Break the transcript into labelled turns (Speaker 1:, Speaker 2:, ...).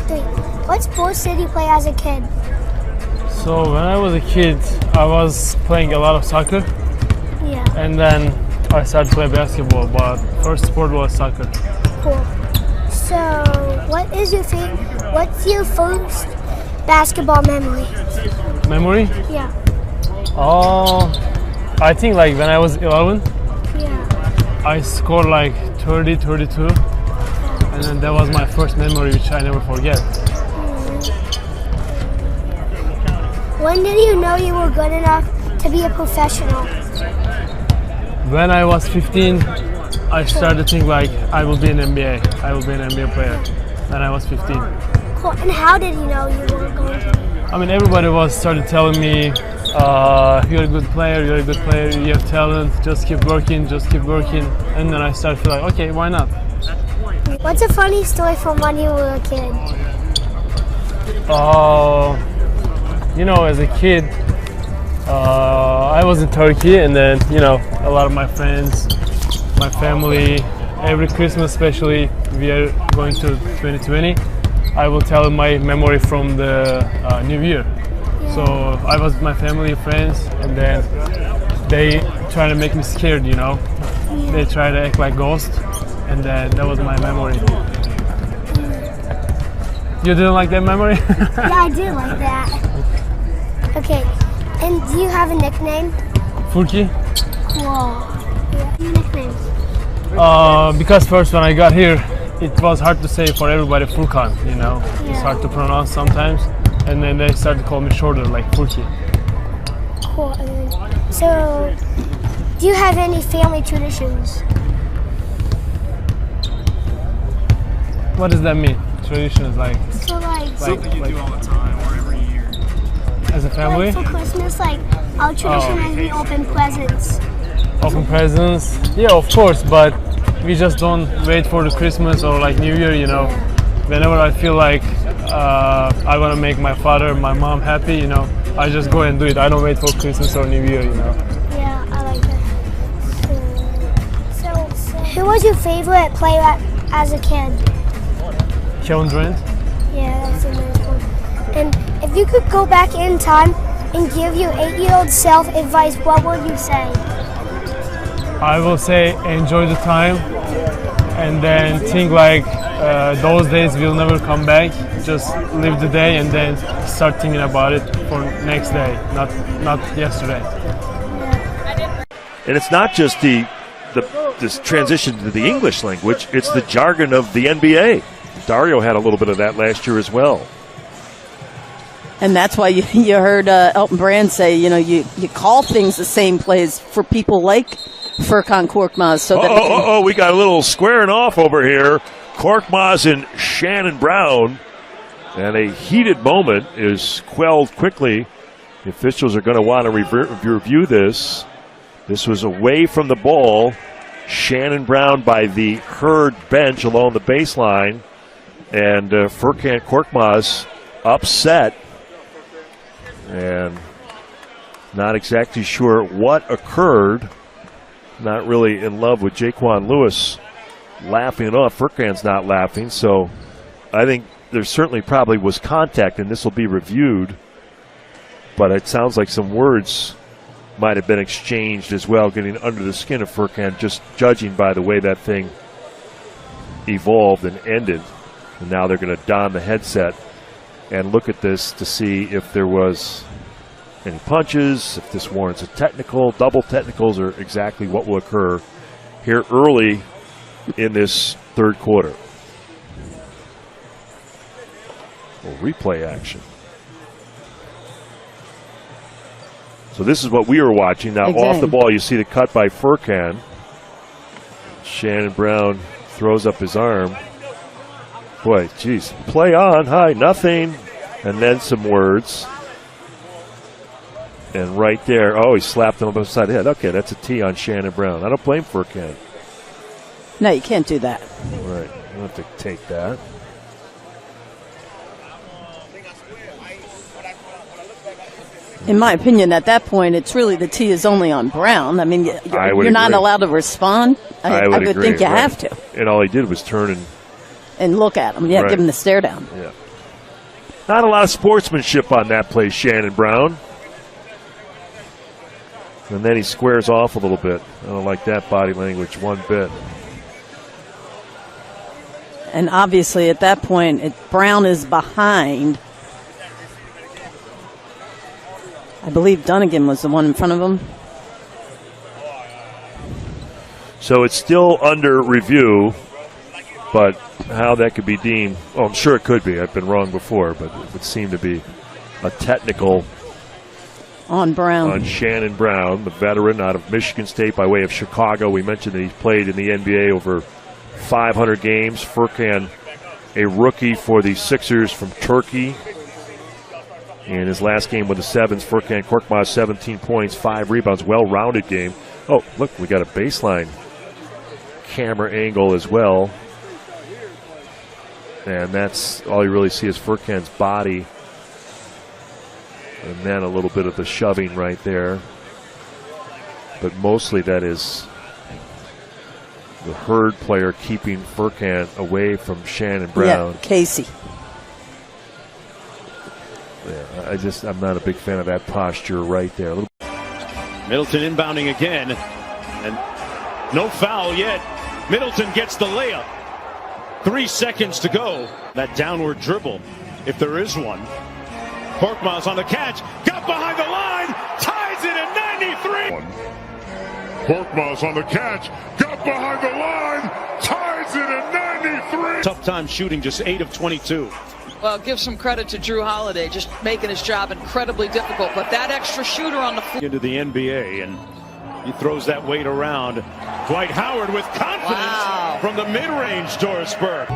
Speaker 1: Wait, what sports did you play as a kid?
Speaker 2: So when I was a kid, I was playing a lot of soccer,
Speaker 1: Yeah.
Speaker 2: and then I started playing basketball. But first sport was soccer.
Speaker 1: Cool. So, what's your first basketball memory?
Speaker 2: Memory?
Speaker 1: Yeah.
Speaker 2: Oh, I think like when I was 11,
Speaker 1: Yeah.
Speaker 2: I scored like 30, 32, and then that was my first memory, which I never forget.
Speaker 1: When did you know you were good enough to be a professional?
Speaker 2: When I was 15, I started to think like I will be an NBA. I will be an NBA player. When I was 15.
Speaker 1: Cool. And how did you know you were going to be?
Speaker 2: I mean, everybody started telling me, you're a good player, you have talent, just keep working. And then I started feeling like, okay, why not?
Speaker 1: What's a funny story from when you were a kid?
Speaker 2: You know, as a kid, I was in Turkey, and then, you know, a lot of my friends, my family, every Christmas especially, we are going to 2020. I will tell my memory from the New Year. So I was with my family and friends, and then they try to make me scared, you know. They try to act like ghost, and then that was my memory. You didn't like that memory?
Speaker 1: Yeah, I did like that. Okay, and do you have a nickname?
Speaker 2: Furki?
Speaker 1: Cool. Yeah. Nicknames?
Speaker 2: Because first when I got here, it was hard to say for everybody Furkan, you know.
Speaker 1: Yeah.
Speaker 2: It's hard to pronounce sometimes. And then they started to call me shorter, like Furki.
Speaker 1: Cool. So, do you have any family traditions?
Speaker 2: What does that mean? Tradition is like
Speaker 1: So like
Speaker 3: Something you do all the time or every year.
Speaker 2: as a family?
Speaker 1: for Christmas, like our tradition is we open presents.
Speaker 2: Open presents. Yeah, of course, but we just don't wait for the Christmas or like New Year, you know. Whenever I feel like I want to make my father, my mom happy, you know, I just go and do it. I don't wait for Christmas or New Year, you know.
Speaker 1: Yeah, I like that. So who was your favorite player as a kid?
Speaker 2: Kevin Durant.
Speaker 1: Yeah, that's a nice one. And if you could go back in time and give your 8-year-old self advice, what would you say?
Speaker 2: I will say enjoy the time, and then think like those days will never come back. Just live the day and then start thinking about it for next day, not yesterday.
Speaker 4: And it's not just this transition to the English language, it's the jargon of the NBA. Dario had a little bit of that last year as well.
Speaker 5: And that's why you heard Elton Brand say, you know, you call things the same plays for people like Furkan Korkmaz. So that
Speaker 4: we got a little squaring off over here. Korkmaz and Shannon Brown. And a heated moment is quelled quickly. The officials are going to want to review this. This was away from the ball. Shannon Brown by the Herd bench along the baseline. And Furkan Korkmaz upset. And not exactly sure what occurred. Not really in love with Jaquan Lewis laughing it off. Furkan's not laughing, so I think there certainly probably was contact, and this will be reviewed. But it sounds like some words might have been exchanged as well, getting under the skin of Furkan, just judging by the way that thing evolved and ended. And now they're going to don the headset and look at this to see if there was any punches, if this warrants a technical, double technicals, or exactly what will occur here early in this third quarter. Well, replay action. So this is what we were watching. Now off the ball, you see the cut by Furkan. Shannon Brown throws up his arm. Boy, geez, play on, hi, nothing. And then some words. And right there, oh, he slapped him upside the head. Okay, that's a T on Shannon Brown. I don't blame Furkan.
Speaker 5: No, you can't do that.
Speaker 4: Right, you don't have to take that.
Speaker 5: In my opinion, at that point, it's really the T is only on Brown. I mean, you're not allowed to respond. I would
Speaker 4: agree,
Speaker 5: think you have to.
Speaker 4: And all he did was turn
Speaker 5: and look at him. Yeah,
Speaker 4: right.
Speaker 5: give him the stare down.
Speaker 4: Yeah. Not a lot of sportsmanship on that play, Shannon Brown. And then he squares off a little bit. I don't like that body language one bit.
Speaker 5: And obviously at that point, Brown is behind. I believe Dunnigan was the one in front of him.
Speaker 4: So it's still under review, but how that could be deemed, well, I'm sure it could be. I've been wrong before, but it would seem to be a technical
Speaker 5: on Brown.
Speaker 4: On Shannon Brown, the veteran out of Michigan State by way of Chicago. We mentioned that he's played in the NBA over 500 games. Furkan, a rookie for the Sixers from Turkey. In his last game with the Sevens, Furkan Korkmaz, 17 points, 5 rebounds, well-rounded game. Oh, look, we got a baseline camera angle as well. And that's all you really see is Furkan's body. And then a little bit of the shoving right there. But mostly that is the Herd player keeping Furkan away from Shannon Brown.
Speaker 5: Yeah, Casey.
Speaker 4: Yeah, I'm not a big fan of that posture right there.
Speaker 6: Middleton inbounding again. And no foul yet. Middleton gets the layup. 3 seconds to go. That downward dribble, if there is one. Korkmaz on the catch, got behind the line, ties it at 93.
Speaker 7: Korkmaz on the catch, got behind the line, ties it at 93.
Speaker 6: Tough time shooting, just 8 of 22.
Speaker 8: Well, give some credit to Drew Holiday, just making his job incredibly difficult. But that extra shooter on the floor.
Speaker 6: Into the NBA, and he throws that weight around. Dwight Howard with confidence from the mid-range, Doris Burke.